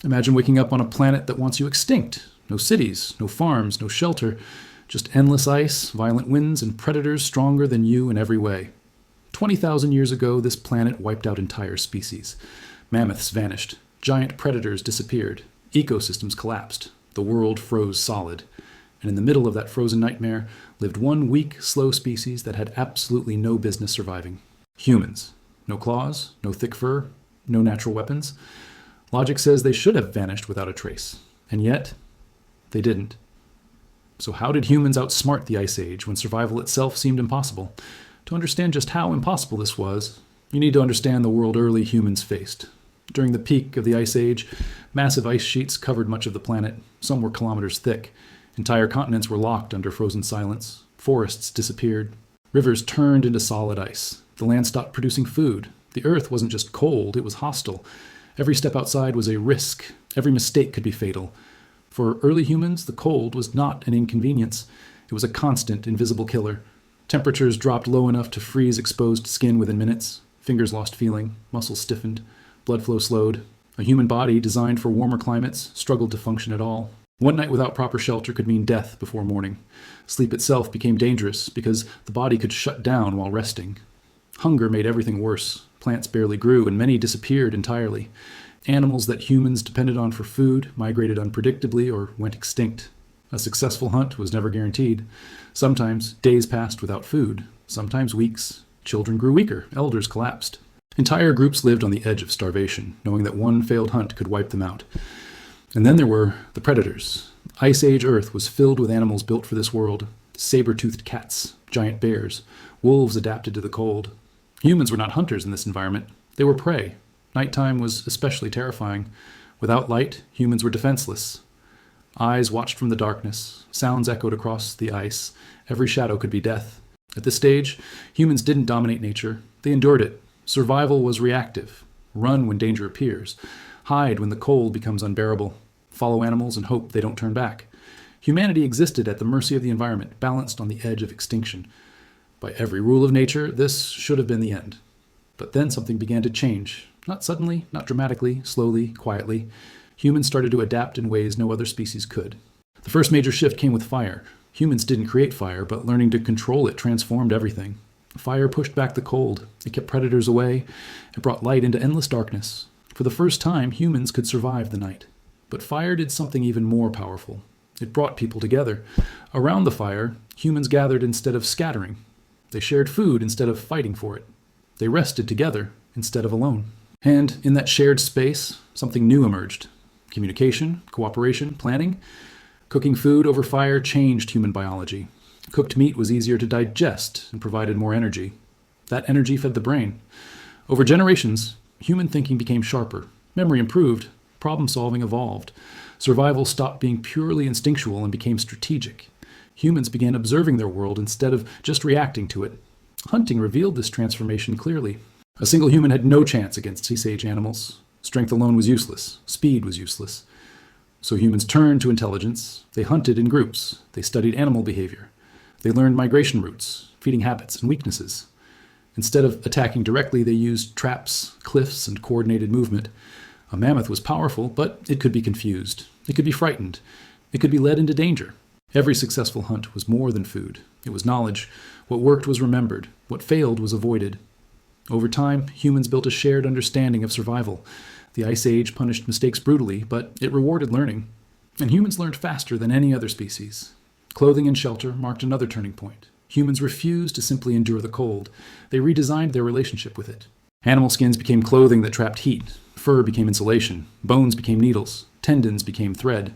Imagine waking up on a planet that wants you extinct. No cities, no farms, no shelter, just endless ice, violent winds, and predators stronger than you in every way. 20,000 years ago, this planet wiped out entire species. Mammoths vanished. Giant predators disappeared. Ecosystems collapsed. The world froze solid. And in the middle of that frozen nightmare lived one weak, slow species that had absolutely no business surviving. Humans. No claws, no thick fur, no natural weapons. Logic says they should have vanished without a trace. And yet, they didn't. So how did humans outsmart the Ice Age when survival itself seemed impossible? To understand just how impossible this was, you need to understand the world early humans faced. During the peak of the Ice Age, massive ice sheets covered much of the planet. Some were kilometers thick. Entire continents were locked under frozen silence. Forests disappeared. Rivers turned into solid ice. The land stopped producing food. The earth wasn't just cold, it was hostile. Every step outside was a risk. Every mistake could be fatal. For early humans, the cold was not an inconvenience. It was a constant, invisible killer. Temperatures dropped low enough to freeze exposed skin within minutes. Fingers lost feeling. Muscles stiffened. Blood flow slowed. A human body designed for warmer climates struggled to function at all. One night without proper shelter could mean death before morning. Sleep itself became dangerous because the body could shut down while resting. Hunger made everything worse. Plants barely grew, and many disappeared entirely. Animals that humans depended on for food migrated unpredictably or went extinct. A successful hunt was never guaranteed. Sometimes days passed without food, sometimes weeks. Children grew weaker, elders collapsed. Entire groups lived on the edge of starvation, knowing that one failed hunt could wipe them out. And then there were the predators. Ice Age Earth was filled with animals built for this world. Saber-toothed cats, giant bears, wolves adapted to the cold. Humans were not hunters in this environment. They were prey. Nighttime was especially terrifying. Without light, humans were defenseless. Eyes watched from the darkness. Sounds echoed across the ice. Every shadow could be death. At this stage, humans didn't dominate nature. They endured it. Survival was reactive. Run when danger appears. Hide when the cold becomes unbearable. Follow animals and hope they don't turn back. Humanity existed at the mercy of the environment, balanced on the edge of extinction. By every rule of nature, this should have been the end. But then something began to change. Not suddenly, not dramatically, slowly, quietly. Humans started to adapt in ways no other species could. The first major shift came with fire. Humans didn't create fire, but learning to control it transformed everything. Fire pushed back the cold. It kept predators away. It brought light into endless darkness. For the first time, humans could survive the night. But fire did something even more powerful. It brought people together. Around the fire, humans gathered instead of scattering. They shared food instead of fighting for it. They rested together instead of alone. And in that shared space, something new emerged. Communication, cooperation, planning. Cooking food over fire changed human biology. Cooked meat was easier to digest and provided more energy. That energy fed the brain. Over generations, human thinking became sharper. Memory improved. Problem-solving evolved. Survival stopped being purely instinctual and became strategic. Humans began observing their world instead of just reacting to it. Hunting revealed this transformation clearly. A single human had no chance against Ice Age animals. Strength alone was useless. Speed was useless. So humans turned to intelligence. They hunted in groups. They studied animal behavior. They learned migration routes, feeding habits, and weaknesses. Instead of attacking directly, they used traps, cliffs, and coordinated movement. A mammoth was powerful, but it could be confused. It could be frightened. It could be led into danger. Every successful hunt was more than food. It was knowledge. What worked was remembered. What failed was avoided. Over time, humans built a shared understanding of survival. The Ice Age punished mistakes brutally, but it rewarded learning. And humans learned faster than any other species. Clothing and shelter marked another turning point. Humans refused to simply endure the cold. They redesigned their relationship with it. Animal skins became clothing that trapped heat. Fur became insulation. Bones became needles. Tendons became thread.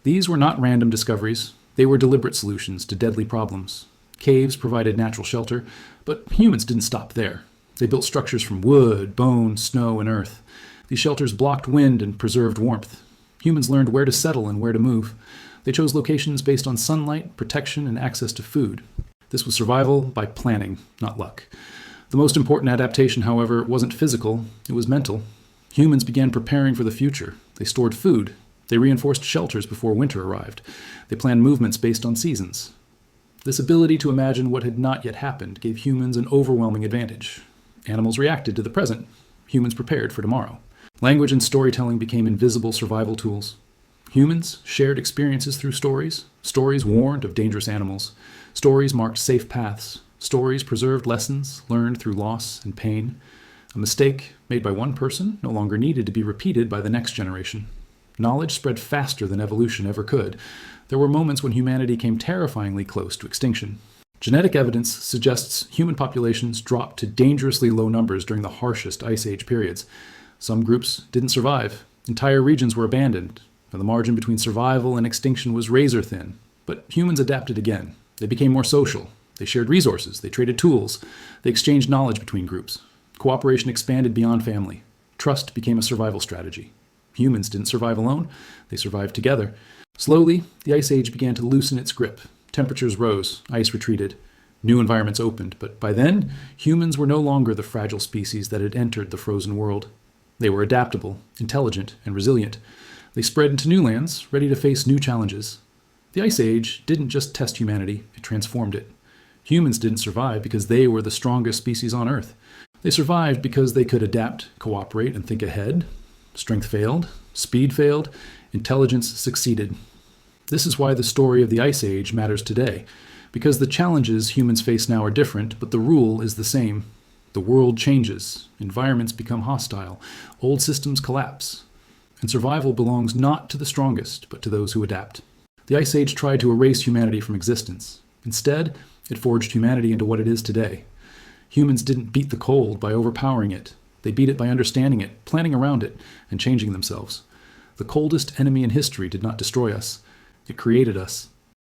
These were not random discoveries. They were deliberate solutions to deadly problems. Caves provided natural shelter, but humans didn't stop there. They built structures from wood, bone, snow, and earth. These shelters blocked wind and preserved warmth. Humans learned where to settle and where to move. They chose locations based on sunlight, protection, and access to food. This was survival by planning, not luck. The most important adaptation, however, wasn't physical, it was mental. Humans began preparing for the future. They stored food. They reinforced shelters before winter arrived. They planned movements based on seasons. This ability to imagine what had not yet happened gave humans an overwhelming advantage. Animals reacted to the present. Humans prepared for tomorrow. Language and storytelling became invisible survival tools. Humans shared experiences through stories. Stories warned of dangerous animals. Stories marked safe paths. Stories preserved lessons learned through loss and pain. A mistake made by one person no longer needed to be repeated by the next generation. Knowledge spread faster than evolution ever could. There were moments when humanity came terrifyingly close to extinction. Genetic evidence suggests human populations dropped to dangerously low numbers during the harshest Ice Age periods. Some groups didn't survive. Entire regions were abandoned, and the margin between survival and extinction was razor thin. But humans adapted again. They became more social. They shared resources. They traded tools. They exchanged knowledge between groups. Cooperation expanded beyond family. Trust became a survival strategy. Humans didn't survive alone. They survived together. Slowly, the Ice Age began to loosen its grip. Temperatures rose. Ice retreated. New environments opened. But by then, humans were no longer the fragile species that had entered the frozen world. They were adaptable, intelligent, and resilient. They spread into new lands, ready to face new challenges. The Ice Age didn't just test humanity, it transformed it. Humans didn't survive because they were the strongest species on Earth. They survived because they could adapt, cooperate, and think ahead. Strength failed, speed failed, intelligence succeeded. This is why the story of the Ice Age matters today, because the challenges humans face now are different, but the rule is the same. The world changes, environments become hostile, old systems collapse, and survival belongs not to the strongest, but to those who adapt. The Ice Age tried to erase humanity from existence. Instead, it forged humanity into what it is today. Humans didn't beat the cold by overpowering it. They beat it by understanding it, planning around it, and changing themselves. The coldest enemy in history did not destroy us. It created us.